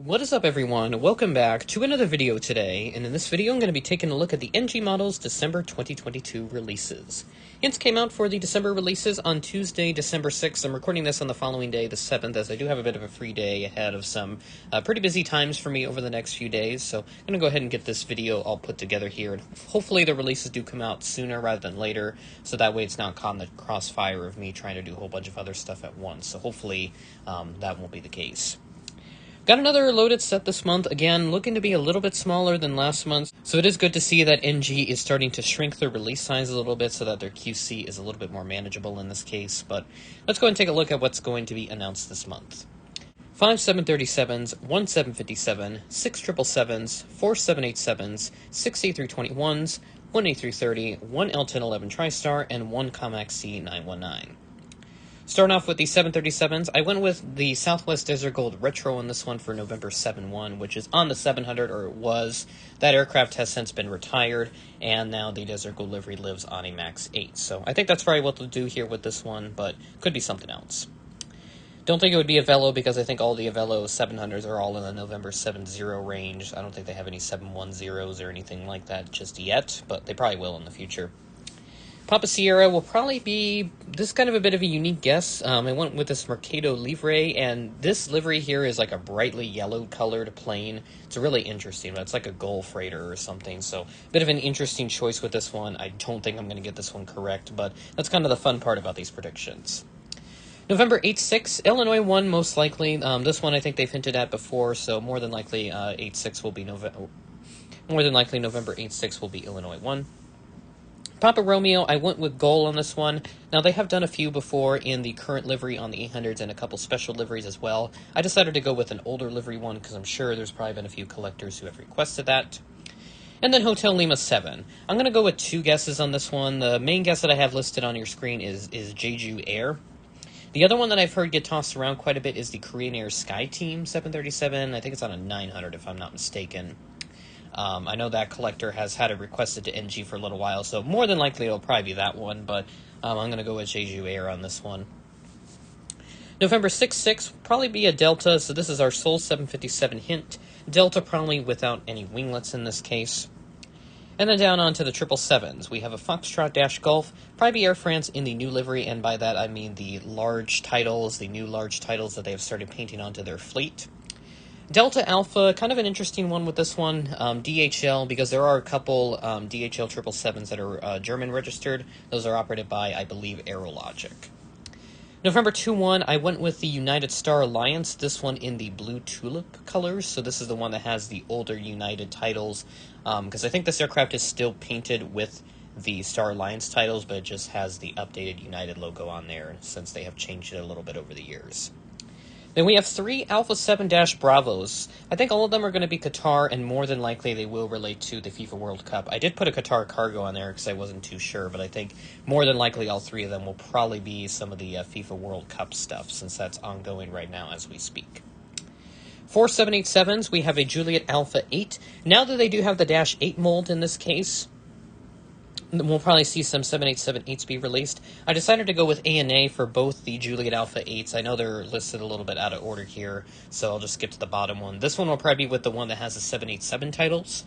What is up, everyone? Welcome back to another video today, and in this video I'm going to be taking a look at the NG Models December 2022 releases. Hints came out for the December releases on Tuesday, December 6th. I'm recording this on the following day, the 7th, as I do have a bit of a free day ahead of some pretty busy times for me over the next few days, so I'm going to go ahead and get this video all put together here, and hopefully the releases do come out sooner rather than later, so that way it's not caught in the crossfire of me trying to do a whole bunch of other stuff at once, so hopefully that won't be the case. Got another loaded set this month, again, looking to be a little bit smaller than last month, so it is good to see that NG is starting to shrink their release size a little bit so that their QC is a little bit more manageable in this case, but let's go ahead and take a look at what's going to be announced this month. 5 737s, 1 757, 6 777s, 4 787s, 6 A321s, 1 A330, 1 L1011 TriStar, and 1 Comac C919. Starting off with the 737s, I went with the Southwest Desert Gold Retro on this one for November 7-1, which is on the 700, or it was. That aircraft has since been retired, and now the Desert Gold livery lives on a MAX 8. So I think that's probably what they'll do here with this one, but could be something else. Don't think it would be a Velo, because I think all the Velo 700s are all in the November 7-0 range. I don't think they have any 710s or anything like that just yet, but they probably will in the future. Papa Sierra will probably be, this is kind of a bit of a unique guess. I went with this Mercado Libre, and this livery here is like a brightly yellow colored plane. It's really interesting, but it's like a Gull freighter or something, so a bit of an interesting choice with this one. I don't think I'm going to get this one correct, but that's kind of the fun part about these predictions. November 8-6, Illinois 1 most likely. This one I think they've hinted at before, so more than likely 8-6 will be November 8-6 will be Illinois 1. Papa Romeo, I went with Gull on this one. Now, they have done a few before in the current livery on the 800s and a couple special liveries as well. I decided to go with an older livery one because I'm sure there's probably been a few collectors who have requested that. And then Hotel Lima 7. I'm going to go with two guesses on this one. The main guess that I have listed on your screen is Jeju Air. The other one that I've heard get tossed around quite a bit is the Korean Air Sky Team 737. I think it's on a 900 if I'm not mistaken. I know that collector has had it requested to NG for a little while, so more than likely it'll probably be that one, but I'm going to go with Jeju Air on this one. November 6-6 will probably be a Delta, so this is our Sol 757 hint. Delta probably without any winglets in this case. And then down onto the 777s, we have a Foxtrot Dash Golf, probably be Air France in the new livery, and by that I mean the large titles, the new large titles that they have started painting onto their fleet. Delta Alpha, kind of an interesting one with this one. DHL, because there are a couple DHL 777s that are German registered. Those are operated by, I believe, Aerologic. November 2-1, I went with the United Star Alliance, this one in the blue tulip colors. So this is the one that has the older United titles, because I think this aircraft is still painted with the Star Alliance titles, but it just has the updated United logo on there since they have changed it a little bit over the years. Then we have 3 Alpha 7-Bravos. I think all of them are going to be Qatar, and more than likely they will relate to the FIFA World Cup. I did put a Qatar cargo on there because I wasn't too sure, but I think more than likely all 3 of them will probably be some of the FIFA World Cup stuff, since that's ongoing right now as we speak. 4 787s, we have a Juliet Alpha 8. Now that they do have the Dash 8 mold in this case, we'll probably see some 787-8s be released. I decided to go with ANA for both the Juliet Alpha 8s. I know they're listed a little bit out of order here, so I'll just skip to the bottom one. This one will probably be with the one that has the 787 titles.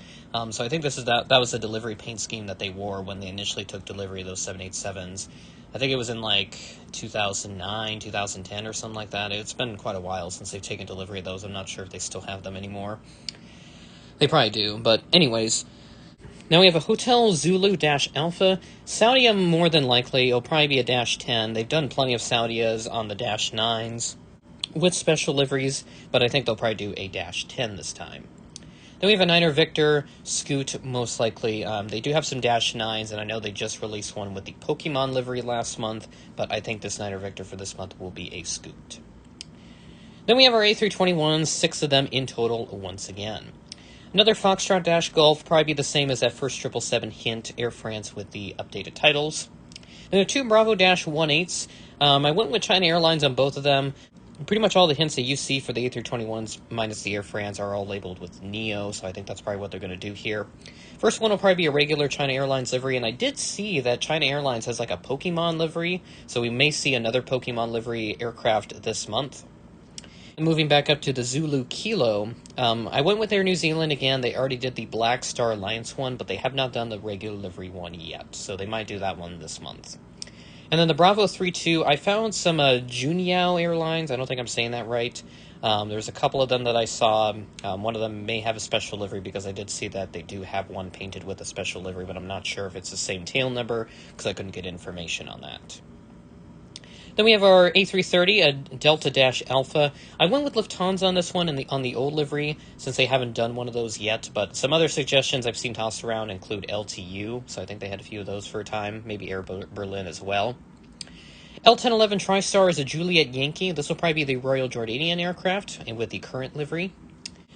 So I think this is that was the delivery paint scheme that they wore when they initially took delivery of those 787s. I think it was in like 2009, 2010 or something like that. It's been quite a while since they've taken delivery of those. I'm not sure if they still have them anymore. They probably do, but anyways. Now we have a Hotel Zulu Dash Alpha. Saudia, more than likely, it'll probably be a Dash 10. They've done plenty of Saudias on the Dash 9s with special liveries, but I think they'll probably do a Dash 10 this time. Then we have a Niner Victor Scoot, most likely. They do have some Dash 9s, and I know they just released one with the Pokemon livery last month, but I think this Niner Victor for this month will be a Scoot. Then we have our A321s, 6 of them in total once again. Another Foxtrot Dash Golf, probably be the same as that first 777 hint, Air France with the updated titles. And the 2 Bravo Dash 18s, I went with China Airlines on both of them. Pretty much all the hints that you see for the A321s, minus the Air France, are all labeled with Neo, so I think that's probably what they're going to do here. First one will probably be a regular China Airlines livery, and I did see that China Airlines has like a Pokemon livery, so we may see another Pokemon livery aircraft this month. Moving back up to the Zulu Kilo, I went with Air New Zealand again. They already did the Black Star Alliance one, but they have not done the regular livery one yet, so they might do that one this month. And then the Bravo 32, I found some Junyao Airlines. I don't think I'm saying that right. There's a couple of them that I saw. One of them may have a special livery because I did see that they do have one painted with a special livery, but I'm not sure if it's the same tail number because I couldn't get information on that. Then we have our A330, a Delta-Alpha. I went with Lufthansa on this one on the old livery, since they haven't done one of those yet, but some other suggestions I've seen tossed around include LTU, so I think they had a few of those for a time, maybe Air Berlin as well. L1011 TriStar is a Juliet Yankee. This will probably be the Royal Jordanian aircraft, and with the current livery.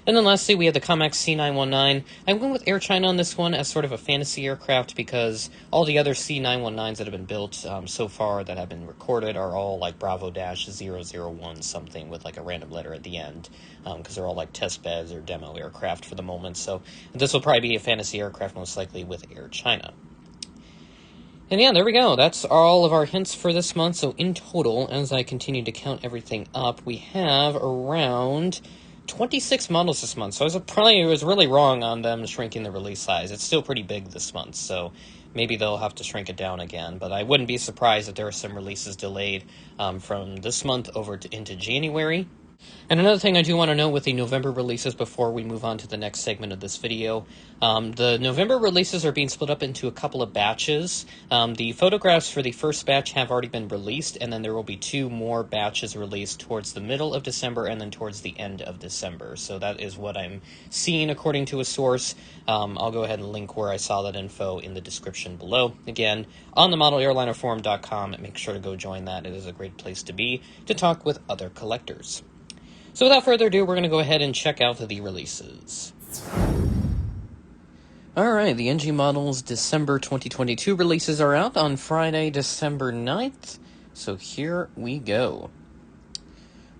And then lastly, we have the Comex C919. I went with Air China on this one as sort of a fantasy aircraft because all the other C919s that have been built so far that have been recorded are all like Bravo-001 something with like a random letter at the end because they're all like test beds or demo aircraft for the moment. So this will probably be a fantasy aircraft most likely with Air China. And yeah, there we go. That's all of our hints for this month. So in total, as I continue to count everything up, we have around 26 models this month, so I was really wrong on them shrinking the release size. It's still pretty big this month, so maybe they'll have to shrink it down again, but I wouldn't be surprised if there are some releases delayed from this month into January. And another thing I do want to note with the November releases before we move on to the next segment of this video, the November releases are being split up into a couple of batches. The photographs for the first batch have already been released, and then there will be 2 more batches released towards the middle of December and then towards the end of December. So that is what I'm seeing according to a source. I'll go ahead and link where I saw that info in the description below. Again, on the modelairlinerforum.com, make sure to go join that. It is a great place to be to talk with other collectors. So without further ado, we're going to go ahead and check out the releases. Alright, the NG Models December 2022 releases are out on Friday, December 9th. So here we go.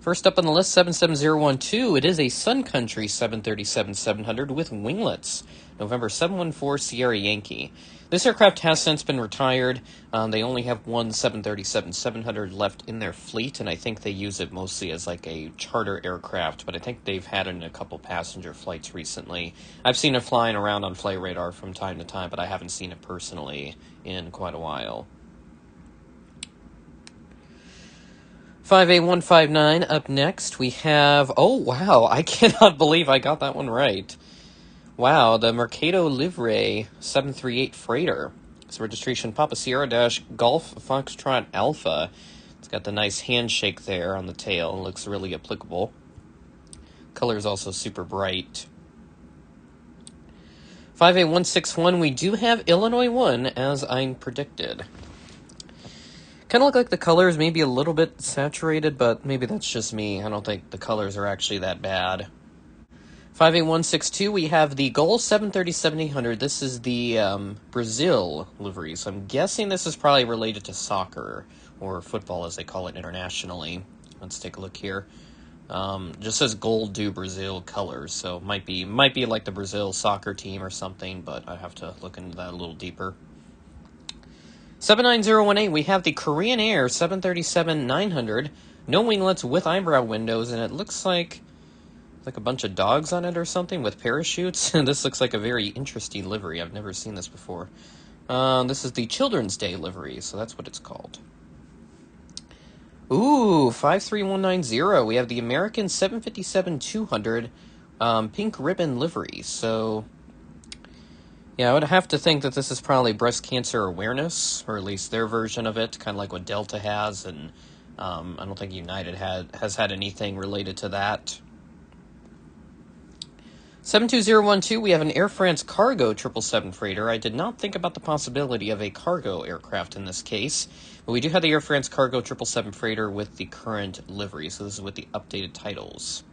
First up on the list, 77012. It is a Sun Country 737-700 with winglets. November 714 Sierra Yankee. This aircraft has since been retired. They only have one 737-700 left in their fleet, and I think they use it mostly as like a charter aircraft, but I think they've had it in a couple passenger flights recently. I've seen it flying around on Flight Radar from time to time, but I haven't seen it personally in quite a while. 5A159 up next. We have, oh wow, I cannot believe I got that one right. Wow, the Mercado Livre 738 freighter. It's registration Papa Sierra Golf Foxtrot Alpha. It's got the nice handshake there on the tail. It looks really applicable. Color is also super bright. 5A161, we do have Illinois 1, as I predicted. Kind of look like the colors maybe a little bit saturated, but maybe that's just me. I don't think the colors are actually that bad. 5A162, we have the Gol 730-700. This is the Brazil livery, so I'm guessing this is probably related to soccer, or football as they call it internationally. Let's take a look here. Just says Gold do Brazil colors, so might be like the Brazil soccer team or something, but I have to look into that a little deeper. 79018, we have the Korean Air 737-900. No winglets with eyebrow windows, and it looks like a bunch of dogs on it or something with parachutes. This looks like a very interesting livery. I've never seen this before. This is the Children's Day livery, so that's what it's called. Ooh, 53190. We have the American 757-200 pink ribbon livery. So, yeah, I would have to think that this is probably breast cancer awareness, or at least their version of it, kind of like what Delta has, and I don't think United has had anything related to that. 72012, we have an Air France Cargo 777 freighter. I did not think about the possibility of a cargo aircraft in this case, but we do have the Air France Cargo 777 freighter with the current livery, so this is with the updated titles.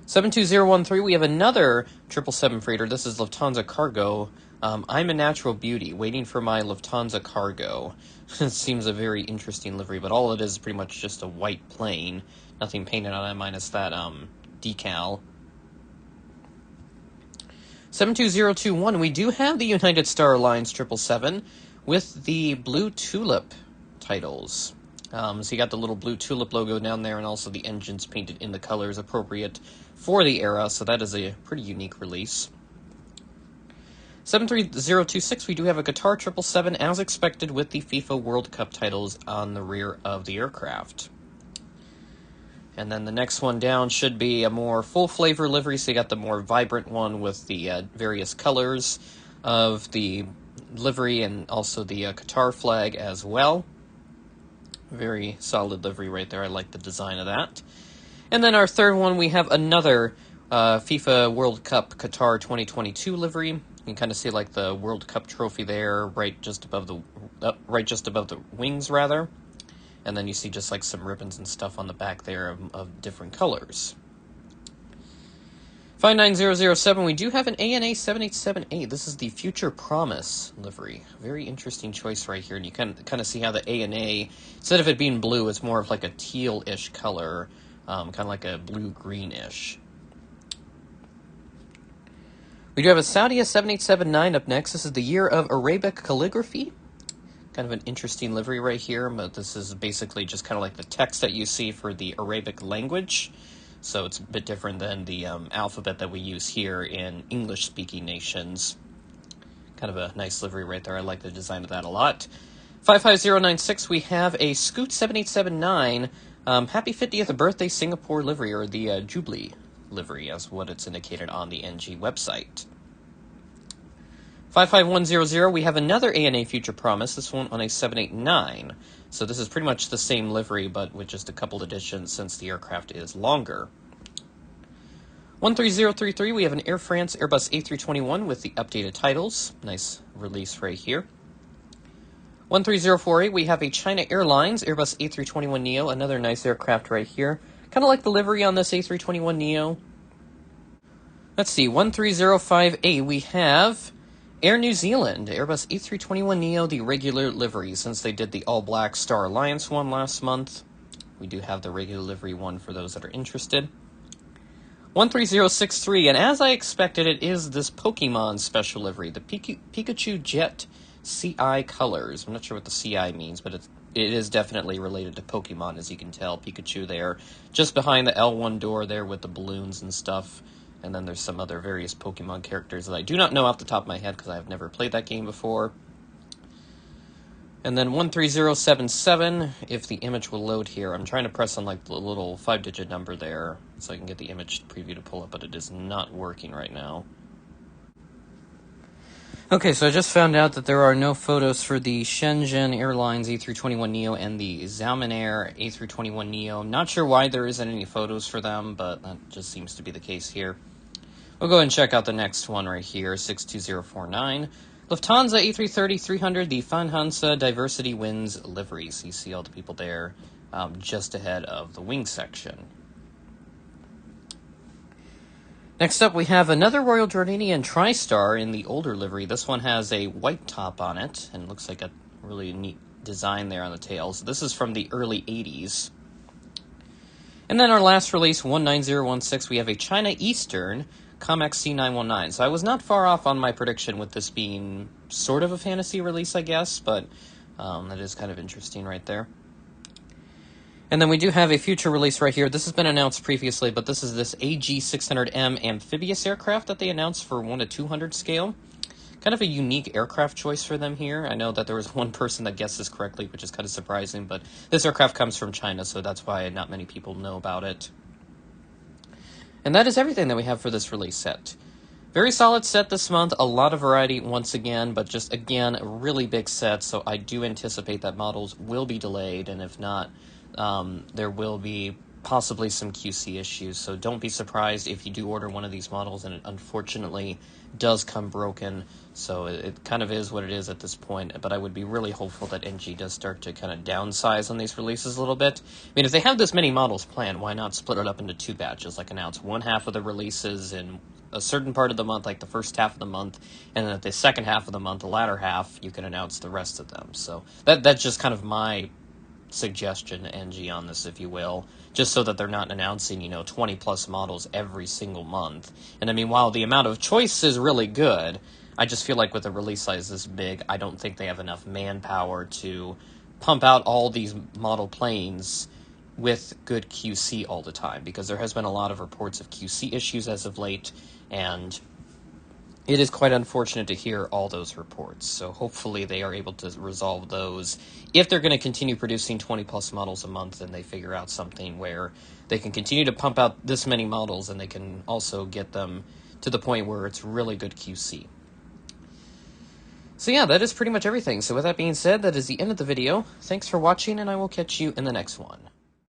72013, we have another 777 freighter. This is Lufthansa Cargo. I'm a Natural Beauty, waiting for my Lufthansa Cargo. It seems a very interesting livery, but all it is pretty much just a white plane. Nothing painted on it minus that decal. 72021, we do have the United Star Alliance 777 with the Blue Tulip titles. So you got the little blue tulip logo down there, and also the engine's painted in the colors appropriate for the era, so that is a pretty unique release. 73026, we do have a Qatar 777 as expected with the FIFA World Cup titles on the rear of the aircraft. And then the next one down should be a more full flavor livery, so you got the more vibrant one with the various colors of the livery and also the Qatar flag as well. Very solid livery right there. I like the design of that. And then our third one, we have another FIFA World Cup Qatar 2022 livery. You can kind of see like the World Cup trophy there, right just above the wings rather. And then you see just like some ribbons and stuff on the back there of different colors. 59007, we do have an ANA 7878. This is the Future Promise livery. Very interesting choice right here. And you can kind of see how the ANA, instead of it being blue, it's more of like a teal-ish color, kind of like a blue-greenish. We do have a Saudia 7879 up next. This is the Year of Arabic Calligraphy. Kind of an interesting livery right here, but this is basically just kind of like the text that you see for the Arabic language. So it's a bit different than the alphabet that we use here in English-speaking nations. Kind of a nice livery right there. I like the design of that a lot. 55096, we have a Scoot 7879 Happy 50th Birthday Singapore livery, or the Jubilee livery, as what it's indicated on the NG website. 55100, we have another ANA Future Promise, this one on a 789. So this is pretty much the same livery, but with just a couple additions since the aircraft is longer. 13033, we have an Air France Airbus A321 with the updated titles. Nice release right here. 13048, we have a China Airlines Airbus A321neo, another nice aircraft right here. Kind of like the livery on this A321neo. Let's see, 13058, we have Air New Zealand, Airbus A321neo, the regular livery. Since they did the all-black Star Alliance one last month, we do have the regular livery one for those that are interested. 13063, and as I expected, it is this Pokemon special livery, the Pikachu Jet CI colors. I'm not sure what the CI means, but it is definitely related to Pokemon, as you can tell. Pikachu there, just behind the L1 door there with the balloons and stuff. And then there's some other various Pokemon characters that I do not know off the top of my head because I have never played that game before. And then 13077, if the image will load here. I'm trying to press on like the little 5-digit number there so I can get the image preview to pull up, but it is not working right now. Okay, so I just found out that there are no photos for the Shenzhen Airlines A321neo and the Xiamen Air A321neo. Not sure why there isn't any photos for them, but that just seems to be the case here. We'll go ahead and check out the next one right here, 62049. Lufthansa A330-300, the Fanhansa Diversity Winds livery. So you see all the people there just ahead of the wing section. Next up, we have another Royal Jordanian TriStar in the older livery. This one has a white top on it, and looks like a really neat design there on the tail. So this is from the early 80s. And then our last release, 19016, we have a China Eastern Comex C919. So I was not far off on my prediction with this being sort of a fantasy release, I guess, but that is kind of interesting right there. And then we do have a future release right here. This has been announced previously, but this is this AG600M amphibious aircraft that they announced for 1 to 200 scale. Kind of a unique aircraft choice for them here. I know that there was one person that guessed this correctly, which is kind of surprising, but this aircraft comes from China, so that's why not many people know about it. And that is everything that we have for this release set. Very solid set this month, a lot of variety once again, but just again, a really big set, so I do anticipate that models will be delayed, and if not, there will be possibly some QC issues, so don't be surprised if you do order one of these models and it unfortunately does come broken. So it kind of is what it is at this point, but I would be really hopeful that NG does start to kind of downsize on these releases a little bit. I mean, if they have this many models planned, why not split it up into 2 batches, like announce one half of the releases in a certain part of the month, like the first half of the month, and then at the second half of the month, the latter half, you can announce the rest of them. So that's just kind of my suggestion to NG on this, if you will, just so that they're not announcing, 20 plus models every single month. And I mean, while the amount of choice is really good, I just feel like with a release size this big, I don't think they have enough manpower to pump out all these model planes with good QC all the time, because there has been a lot of reports of QC issues as of late, and it is quite unfortunate to hear all those reports. So hopefully they are able to resolve those. If they're going to continue producing 20 plus models a month, and they figure out something where they can continue to pump out this many models, and they can also get them to the point where it's really good QC. So yeah, that is pretty much everything. So with that being said, that is the end of the video. Thanks for watching, and I will catch you in the next one.